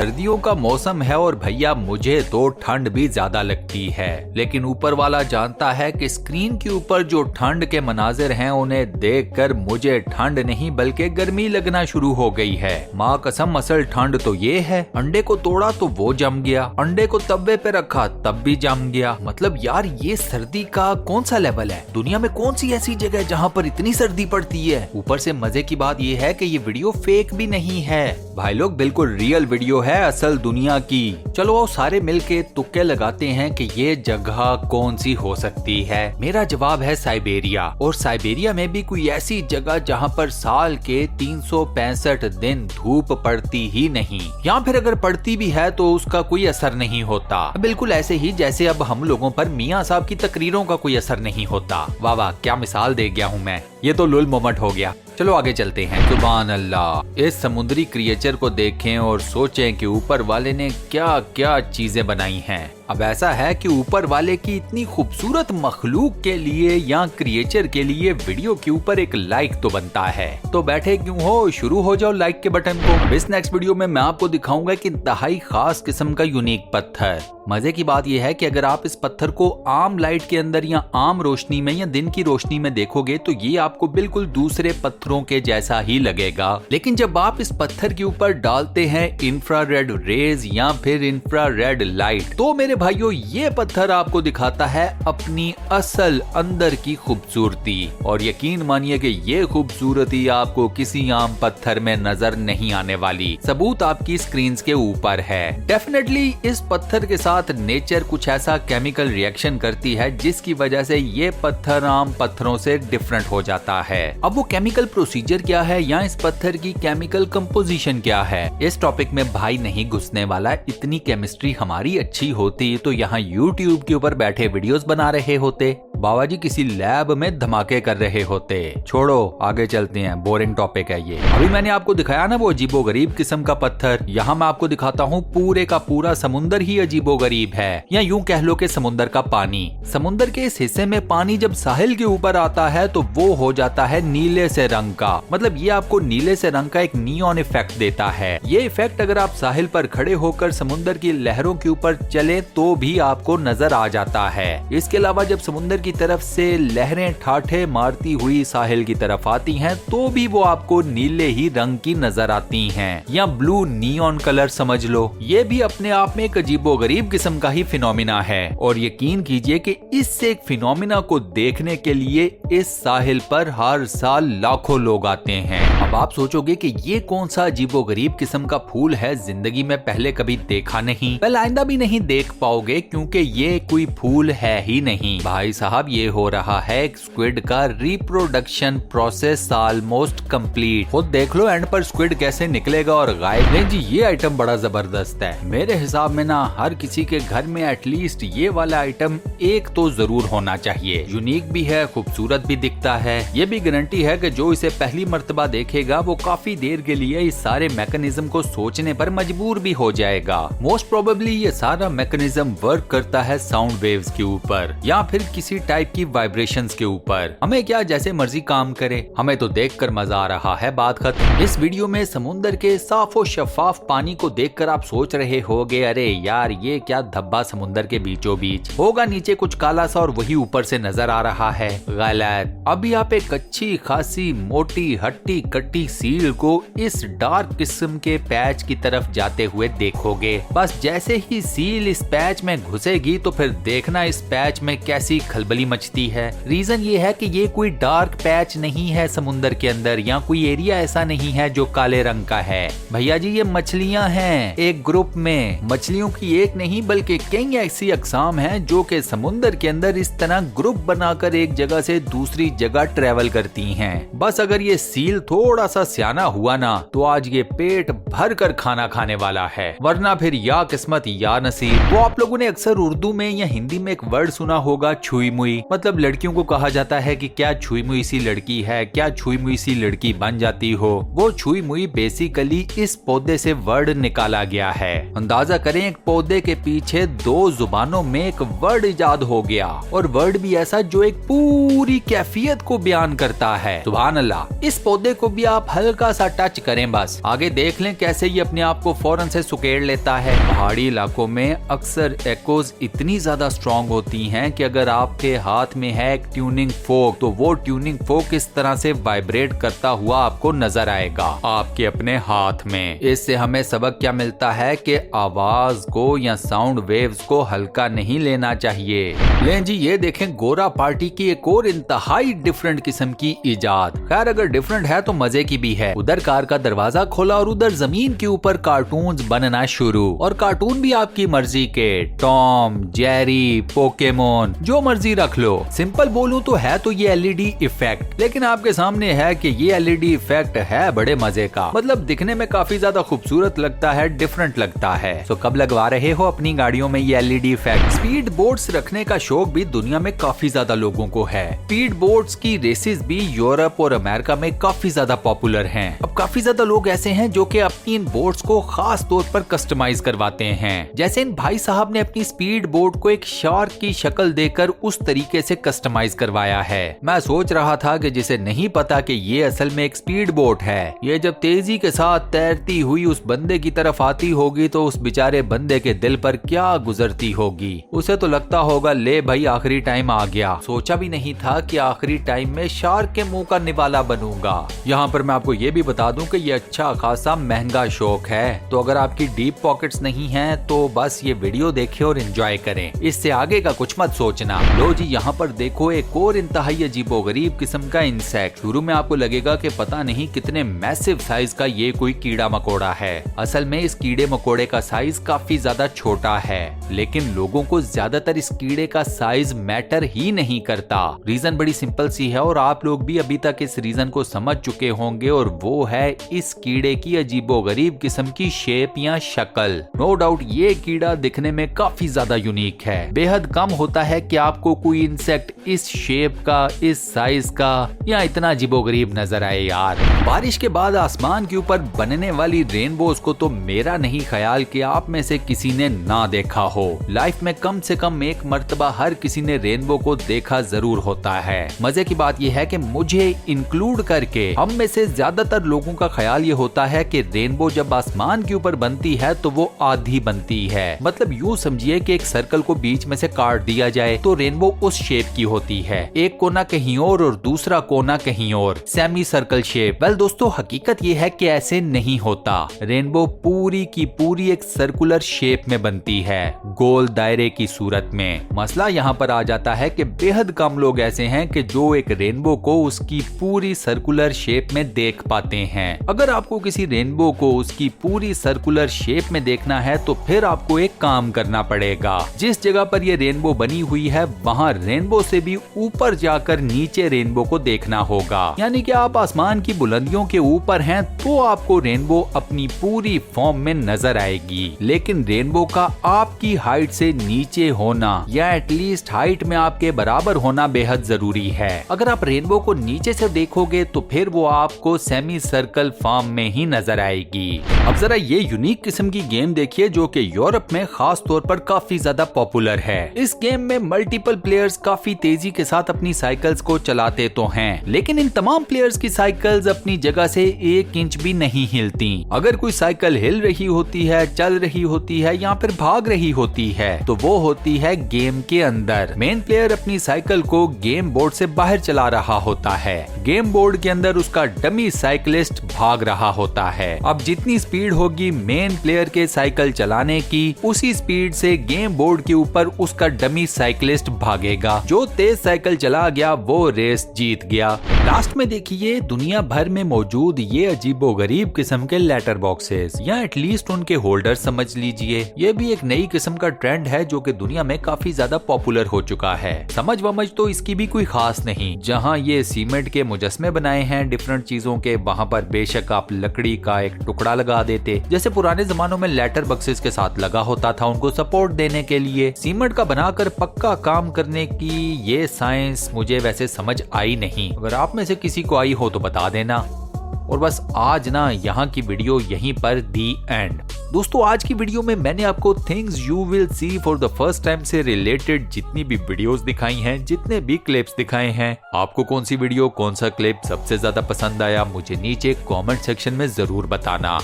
सर्दियों का मौसम है और भैया मुझे तो ठंड भी ज्यादा लगती है, लेकिन ऊपर वाला जानता है कि स्क्रीन के ऊपर जो ठंड के मनाजिर हैं उन्हें देखकर मुझे ठंड नहीं बल्कि गर्मी लगना शुरू हो गई है। माँ कसम असल ठंड तो ये है, अंडे को तोड़ा तो वो जम गया, अंडे को तवे पे रखा तब भी जम गया। मतलब यार ये सर्दी का कौन सा लेवल है? दुनिया में कौन सी ऐसी जगह है जहाँ पर इतनी सर्दी पड़ती है? ऊपर से मजे की बात ये है कि ये वीडियो फेक भी नहीं है भाई लोग, बिल्कुल रियल वीडियो है असल दुनिया की। चलो आओ सारे मिलके तुक्के लगाते हैं कि ये जगह कौन सी हो सकती है। मेरा जवाब है साइबेरिया, और साइबेरिया में भी कोई ऐसी जगह जहाँ पर साल के 365 दिन धूप पड़ती ही नहीं, या फिर अगर पड़ती भी है तो उसका कोई असर नहीं होता। बिल्कुल ऐसे ही जैसे अब हम लोगों पर मियाँ साहब की तकरीरों का कोई असर नहीं होता। वाह वाह क्या मिसाल दे गया हूँ मैं, ये तो लुल मोमेंट हो गया। चलो आगे चलते हैं। सुभान अल्लाह, इस समुद्री क्रिएचर को देखें और सोचें कि ऊपर वाले ने क्या क्या चीजें बनाई हैं। अब ऐसा है कि ऊपर वाले की इतनी खूबसूरत मखलूक के लिए या क्रिएचर के लिए वीडियो के ऊपर एक लाइक तो बनता है। तो बैठे क्यों हो, शुरू हो जाओ लाइक के बटन को। इस नेक्स्ट वीडियो में मैं आपको दिखाऊंगा कि इंतहाई खास किस्म का यूनिक पत्थर। मजे की बात यह है कि अगर आप इस पत्थर को आम लाइट के अंदर या आम रोशनी में या दिन की रोशनी में देखोगे तो ये आपको बिल्कुल दूसरे पत्थरों के जैसा ही लगेगा, लेकिन जब आप इस पत्थर के ऊपर डालते हैं इंफ्रारेड रेज या फिर इंफ्रारेड लाइट, तो मेरे भाइयों ये पत्थर आपको दिखाता है अपनी असल अंदर की खूबसूरती। और यकीन मानिए कि ये खूबसूरती आपको किसी आम पत्थर में नजर नहीं आने वाली। सबूत आपकी स्क्रीन के ऊपर है। डेफिनेटली इस पत्थर के साथ नेचर कुछ ऐसा केमिकल रिएक्शन करती है जिसकी वजह से ये पत्थर आम पत्थरों से डिफरेंट हो जाता है। अब वो केमिकल प्रोसीजर क्या है या इस पत्थर की केमिकल कंपोजिशन क्या है, इस टॉपिक में भाई नहीं घुसने वाला। इतनी केमिस्ट्री हमारी अच्छी होती तो यहाँ यूट्यूब के ऊपर बैठे वीडियोस बना रहे होते, बाबा जी किसी लैब में धमाके कर रहे होते। छोड़ो आगे चलते हैं, बोरिंग टॉपिक है ये। अभी मैंने आपको दिखाया ना वो अजीबोगरीब किस्म का पत्थर, यहाँ मैं आपको दिखाता हूँ पूरे का पूरा समुंदर ही अजीबोगरीब है, या यूं कह लो कि समुंदर का पानी। समुंदर के इस हिस्से में पानी जब साहिल के ऊपर आता है तो वो हो जाता है नीले से रंग का। मतलब ये आपको नीले से रंग का एक नियॉन इफेक्ट देता है। ये इफेक्ट अगर आप साहिल पर खड़े होकर समुंदर की लहरों के ऊपर चले तो भी आपको नजर आ जाता है। इसके अलावा जब समुंदर की तरफ से लहरें ठाठे मारती हुई साहिल की तरफ आती हैं तो भी वो आपको नीले ही रंग की नजर आती हैं, या ब्लू नियॉन कलर समझ लो। ये भी अपने आप में एक अजीबोगरीब किस्म का ही फिनोमिना है, और यकीन कीजिए कि इस एक फिनोमिना को देखने के लिए इस साहिल पर हर साल लाखों लोग आते हैं। अब आप सोचोगे कि ये कौन सा अजीबोगरीब किस्म का फूल है, जिंदगी में पहले कभी देखा नहीं, पहले आइंदा भी नहीं देख पाओगे क्योंकि ये कोई फूल है ही नहीं। भाई साहब ये हो रहा है स्क्विड का रिप्रोडक्शन प्रोसेस ऑलमोस्ट कंप्लीट। खुद देख लो एंड पर स्क्विड कैसे निकलेगा और गायब। नहीं जी ये आइटम बड़ा जबरदस्त है। मेरे हिसाब में ना हर किसी के घर में एटलीस्ट ये वाला आइटम एक तो जरूर होना चाहिए। यूनिक भी है, खूबसूरत भी दिखता है। ये भी गारंटी है कि जो इसे पहली मर्तबा देखेगा वो काफी देर के लिए इस सारे मैकेनिज्म को सोचने पर मजबूर भी हो जाएगा। मोस्ट प्रोबेबली ये सारा मैकेनिज्म वर्क करता है साउंड वेव्स के ऊपर या फिर किसी टाइप की वाइब्रेशंस के ऊपर। हमें क्या जैसे मर्जी काम करे, हमें तो देखकर मजा आ रहा है, बात खत्म। इस वीडियो में समुंदर के साफ और शफाफ पानी को देखकर आप सोच रहे होगे अरे यार ये क्या धब्बा समुंदर के बीचों बीच होगा, नीचे कुछ काला सा और वही ऊपर से नजर आ रहा है। गलत। अभी आप एक अच्छी खासी मोटी हट्टी कट्टी सील को इस डार्क किस्म के पैच की तरफ जाते हुए देखोगे। बस जैसे ही सील इस पैच में घुसेगी तो फिर देखना इस पैच में कैसी खलबली मचती है। रीजन ये है कि ये कोई डार्क पैच नहीं है समुंदर के अंदर, या कोई एरिया ऐसा नहीं है जो काले रंग का है। भैया जी ये मछलियां हैं एक ग्रुप में। मछलियों की एक नहीं बल्कि कई ऐसी अकसाम हैं जो कि समुंदर के अंदर इस तरह ग्रुप बनाकर एक जगह से दूसरी जगह ट्रेवल करती हैं। बस अगर ये सील थोड़ा सा सियाना हुआ ना तो आज ये पेट भर कर खाना खाने वाला है, वरना फिर या किस्मत या नसीब। वो आप लोगों ने अक्सर उर्दू में या हिंदी में एक वर्ड सुना होगा छुई मुई मुई, मतलब लड़कियों को कहा जाता है कि क्या छुई मुई सी लड़की है, क्या छुई मुई सी लड़की बन जाती हो। वो छुई मुई बेसिकली इस पौधे से वर्ड निकाला गया है। अंदाजा करें एक पौधे के पीछे 2 जुबानों में एक वर्ड इजाद हो गया, और वर्ड भी ऐसा जो एक पूरी कैफियत को बयान करता है। सुभान अल्लाह। इस पौधे को भी आप हल्का सा टच करें बस, आगे देख लें कैसे ये अपने आप को फौरन से सुकेड़ लेता है। पहाड़ी इलाकों में अक्सर एकोज इतनी ज्यादा स्ट्रॉन्ग होती हैं कि अगर आपके हाथ में है एक ट्यूनिंग फोक, तो वो ट्यूनिंग फोक इस तरह से वाइब्रेट करता हुआ आपको नजर आएगा आपके अपने हाथ में। इससे हमें सबक क्या मिलता है कि आवाज को या साउंड वेव्स को हल्का नहीं लेना चाहिए। लें जी, ये देखें गोरा पार्टी की एक और इंतहाई डिफरेंट किस्म की इजाद। खैर अगर डिफरेंट है तो मजे की भी है। उधर कार का दरवाजा खोला और उधर जमीन के ऊपर कार्टून्स बनना शुरू, और कार्टून भी आपकी मर्जी के, टॉम, जेरी, पोकेमोन, जो मर्जी रख लो। सिंपल बोलूं तो है तो ये एलईडी इफेक्ट, लेकिन आपके सामने है कि ये एलईडी इफेक्ट है बड़े मजे का, मतलब दिखने में काफी ज्यादा खूबसूरत लगता है, डिफरेंट लगता है। तो कब लगवा रहे हो अपनी गाड़ियों में ये एलईडी इफेक्ट? स्पीड बोट्स रखने का शौक भी दुनिया में काफी ज्यादा लोगों को है। स्पीड बोट्स की रेसेस भी यूरोप और अमेरिका में काफी ज्यादा पॉपुलर हैं। अब काफी ज्यादा लोग ऐसे हैं जो कि अपनी इन बोट्स को खास तौर पर कस्टमाइज करवाते हैं। जैसे इन भाई साहब ने अपनी स्पीड बोट को एक शार्क की शक्ल देकर उस तरीके से कस्टमाइज करवाया है। मैं सोच रहा था कि जिसे नहीं पता कि ये असल में एक स्पीड बोट है, ये जब तेजी के साथ तैरती हुई उस बंदे की तरफ आती होगी तो उस बेचारे बंदे के दिल पर क्या गुजरती होगी। उसे तो लगता होगा ले भाई आखिरी टाइम आ गया। सोचा भी नहीं था कि आखिरी टाइम में शार्क के मुंह का निवाला बनूंगा। यहाँ पर मैं आपको ये भी बता दूं कि ये अच्छा खासा महंगा शौक है, तो अगर आपकी डीप पॉकेट्स नहीं हैं तो बस ये वीडियो देखें और एंजॉय करें, इससे आगे का कुछ मत सोचना। लो जी, यहाँ पर देखो एक और इंतहाई अजीबोगरीब किस्म का इंसेक्ट। शुरू में आपको लगेगा कि पता नहीं कितने मैसिव साइज का ये कोई कीड़ा मकोड़ा है। असल में इस कीड़े मकोड़े का साइज काफी ज्यादा छोटा है, लेकिन लोगों को ज्यादातर इस कीड़े का साइज मैटर ही नहीं करता। रीजन बड़ी सिंपल सी है और आप लोग भी अभी तक इस रीजन को समझ चुके होंगे, और वो है इस कीड़े की अजीबोगरीब किस्म की शेप या शक्ल। नो डाउट ये कीड़ा दिखने में काफी ज्यादा यूनिक है। बेहद कम होता है कि आपको कोई इंसेक्ट इस शेप का, इस साइज का या इतना अजीबोगरीब नजर आए यार। बारिश के बाद आसमान के ऊपर बनने वाली रेनबोज को तो मेरा नहीं ख्याल कि आप में से किसी ने ना देखा हो। लाइफ में कम से कम एक मर्तबा हर किसी ने रेनबो को देखा जरूर होता है। मजे की बात यह है कि मुझे इंक्लूड करके हम में से ज्यादातर लोगों का ख्याल ये होता है कि रेनबो जब आसमान के ऊपर बनती है तो वो आधी बनती है। मतलब यूँ समझिए कि एक सर्कल को बीच में से काट दिया जाए तो रेनबो उस शेप की होती है, एक कोना कहीं और दूसरा कोना कहीं और, सेमी सर्कल शेप। वेल दोस्तों, हकीकत ये है कि ऐसे नहीं होता। रेनबो पूरी की पूरी एक सर्कुलर शेप में बनती है, गोल दायरे की सूरत में। मसला यहाँ पर आ जाता है कि बेहद कम लोग ऐसे हैं कि जो एक रेनबो को उसकी पूरी सर्कुलर शेप में देख पाते हैं। अगर आपको किसी रेनबो को उसकी पूरी सर्कुलर शेप में देखना है तो फिर आपको एक काम करना पड़ेगा। जिस जगह पर ये रेनबो बनी हुई है वहाँ रेनबो से भी ऊपर जाकर नीचे रेनबो को देखना होगा। यानी कि आप आसमान की बुलंदियों के ऊपर हैं तो आपको रेनबो अपनी पूरी फॉर्म में नजर आएगी, लेकिन रेनबो का आपकी हाइट से नीचे होना या एटलीस्ट हाइट में आपके बराबर होना बेहद जरूरी है। अगर आप रेनबो को नीचे से देखोगे तो फिर वो आपको सेमी सर्कल फॉर्म में ही नजर आएगी। अब जरा ये यूनिक किस्म की गेम देखिए जो कि यूरोप में खास तौर पर काफी ज्यादा पॉपुलर है। इस गेम में मल्टीपल प्लेयर्स काफी तेजी के साथ अपनी साइकिल्स को चलाते तो हैं, लेकिन इन तमाम प्लेयर्स की साइकिल्स अपनी जगह से 1 इंच भी नहीं हिलती। अगर कोई साइकिल हिल रही होती है, चल रही होती है या फिर भाग रही होती है तो वो होती है गेम के अंदर। मेन प्लेयर अपनी साइकिल को गेम बोर्ड से बाहर चला रहा होता है, गेम बोर्ड के अंदर उसका डमी साइकिलिस्ट भाग रहा होता है। अब जितनी स्पीड होगी मेन प्लेयर के साइकिल चलाने की, उसी स्पीड से गेम बोर्ड के ऊपर उसका डमी साइकिलिस्ट भागेगा। जो तेज साइकिल चला गया वो रेस जीत गया। लास्ट में देखिए दुनिया भर में मौजूद ये अजीबोगरीब किस्म के लेटर बॉक्सेस या एटलीस्ट उनके होल्डर समझ लीजिए। ये भी एक नई किस्म का ट्रेंड है जो कि दुनिया में काफी ज्यादा पॉपुलर हो चुका है। समझ वमझ तो इसकी भी कोई खास नहीं। जहाँ ये सीमेंट के मुजस्मे बनाए हैं डिफरेंट चीजों के, वहाँ पर बेशक आप लकड़ी का एक टुकड़ा लगा देते, जैसे पुराने जमानों में लेटर बॉक्सेस के साथ लगा होता था उनको सपोर्ट देने के लिए। सीमेंट का बनाकर पक्का काम करने की ये साइंस मुझे वैसे समझ आई नहीं। अगर आप में से किसी को आई हो तो बता देना। और बस आज ना यहाँ की वीडियो यहीं पर दी एंड। दोस्तों आज की वीडियो में मैंने आपको things you will see for the first time से रिलेटेड जितनी भी वीडियोस दिखाई हैं, जितने भी क्लिप्स दिखाए हैं, आपको कौन सी वीडियो कौन सा क्लिप सबसे ज्यादा पसंद आया मुझे नीचे कमेंट सेक्शन में जरूर बताना।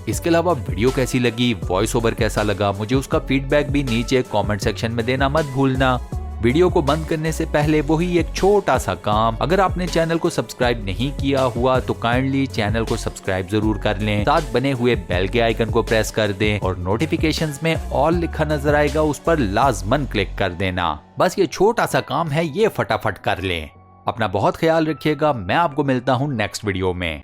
इसके अलावा वीडियो कैसी लगी, वॉइस ओवर कैसा लगा, मुझे उसका फीडबैक भी नीचे कमेंट सेक्शन में देना मत भूलना। वीडियो को बंद करने से पहले वही एक छोटा सा काम, अगर आपने चैनल को सब्सक्राइब नहीं किया हुआ तो काइंडली चैनल को सब्सक्राइब जरूर कर लें, साथ बने हुए बेल के आइकन को प्रेस कर दें और नोटिफिकेशंस में ऑल लिखा नजर आएगा उस पर लाजमन क्लिक कर देना। बस ये छोटा सा काम है, ये फटाफट कर लें। अपना बहुत ख्याल रखिएगा, मैं आपको मिलता हूँ नेक्स्ट वीडियो में।